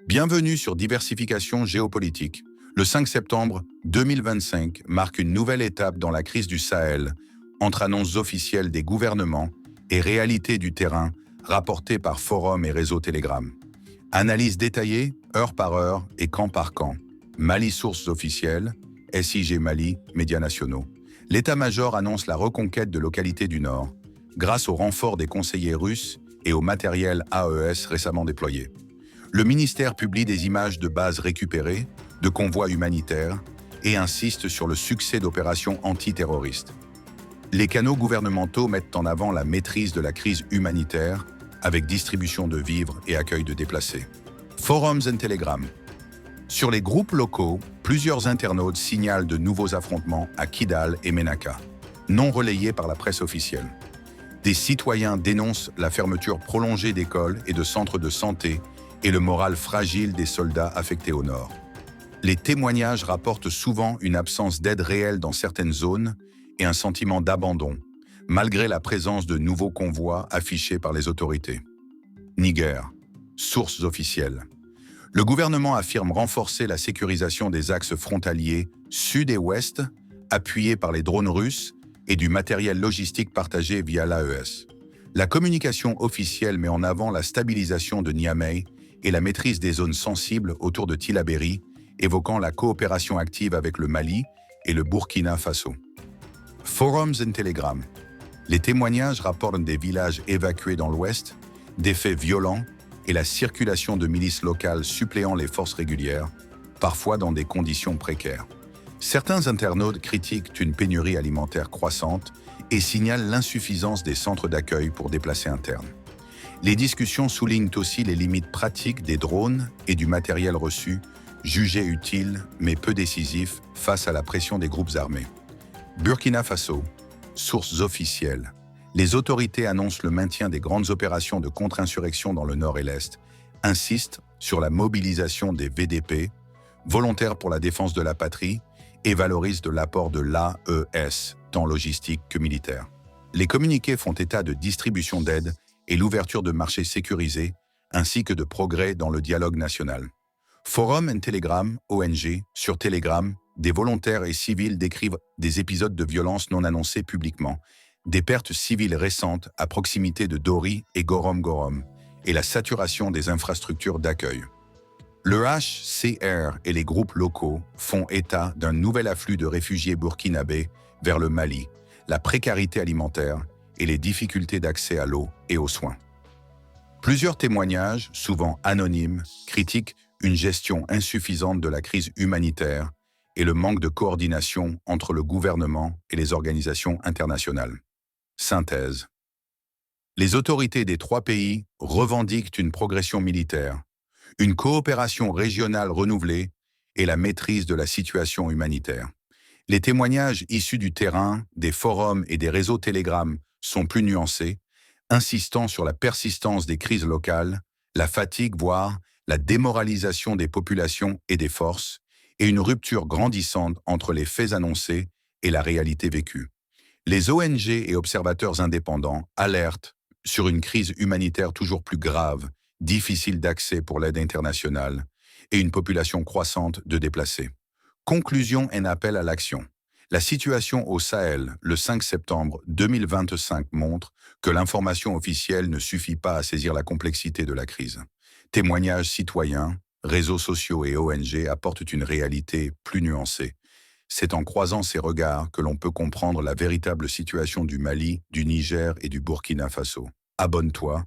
Bienvenue sur Diversification géopolitique. Le 5 septembre 2025 marque une nouvelle étape dans la crise du Sahel, entre annonces officielles des gouvernements et réalités du terrain rapportées par forums et réseaux Telegram. Analyse détaillée, heure par heure et camp par camp. Mali sources officielles, SIG Mali, médias nationaux. L'état-major annonce la reconquête de localités du Nord, grâce au renfort des conseillers russes et au matériel AES récemment déployé. Le ministère publie des images de bases récupérées, de convois humanitaires, et insiste sur le succès d'opérations antiterroristes. Les canaux gouvernementaux mettent en avant la maîtrise de la crise humanitaire, avec distribution de vivres et accueil de déplacés. Forums et Telegram. Sur les groupes locaux, plusieurs internautes signalent de nouveaux affrontements à Kidal et Ménaka, non relayés par la presse officielle. Des citoyens dénoncent la fermeture prolongée d'écoles et de centres de santé et le moral fragile des soldats affectés au nord. Les témoignages rapportent souvent une absence d'aide réelle dans certaines zones et un sentiment d'abandon, malgré la présence de nouveaux convois affichés par les autorités. Niger. Sources officielles. Le gouvernement affirme renforcer la sécurisation des axes frontaliers sud et ouest, appuyés par les drones russes et du matériel logistique partagé via l'AES. La communication officielle met en avant la stabilisation de Niamey et la maîtrise des zones sensibles autour de Tillabéri, évoquant la coopération active avec le Mali et le Burkina Faso. Forums et Telegram. Les témoignages rapportent des villages évacués dans l'ouest, des faits violents et la circulation de milices locales suppléant les forces régulières, parfois dans des conditions précaires. Certains internautes critiquent une pénurie alimentaire croissante et signalent l'insuffisance des centres d'accueil pour déplacés internes. Les discussions soulignent aussi les limites pratiques des drones et du matériel reçu, jugés utiles mais peu décisifs face à la pression des groupes armés. Burkina Faso. Sources officielles. Les autorités annoncent le maintien des grandes opérations de contre-insurrection dans le nord et l'est, insistent sur la mobilisation des VDP, volontaires pour la défense de la patrie, et valorisent de l'apport de l'AES, tant logistique que militaire. Les communiqués font état de distribution d'aide et l'ouverture de marchés sécurisés, ainsi que de progrès dans le dialogue national. Forum et Telegram, ONG, sur Telegram, des volontaires et civils décrivent des épisodes de violence non annoncés publiquement, des pertes civiles récentes à proximité de Dori et Gorom Gorom, et la saturation des infrastructures d'accueil. Le HCR et les groupes locaux font état d'un nouvel afflux de réfugiés burkinabés vers le Mali, la précarité alimentaire et les difficultés d'accès à l'eau et aux soins. Plusieurs témoignages, souvent anonymes, critiquent une gestion insuffisante de la crise humanitaire et le manque de coordination entre le gouvernement et les organisations internationales. Synthèse. Les autorités des trois pays revendiquent une progression militaire, une coopération régionale renouvelée et la maîtrise de la situation humanitaire. Les témoignages issus du terrain, des forums et des réseaux Telegram sont plus nuancés, insistant sur la persistance des crises locales, la fatigue, voire la démoralisation des populations et des forces, et une rupture grandissante entre les faits annoncés et la réalité vécue. Les ONG et observateurs indépendants alertent sur une crise humanitaire toujours plus grave, difficile d'accès pour l'aide internationale, et une population croissante de déplacés. Conclusion et appel à l'action. La situation au Sahel, le 5 septembre 2025, montre que l'information officielle ne suffit pas à saisir la complexité de la crise. Témoignages citoyens, réseaux sociaux et ONG apportent une réalité plus nuancée. C'est en croisant ces regards que l'on peut comprendre la véritable situation du Mali, du Niger et du Burkina Faso. Abonne-toi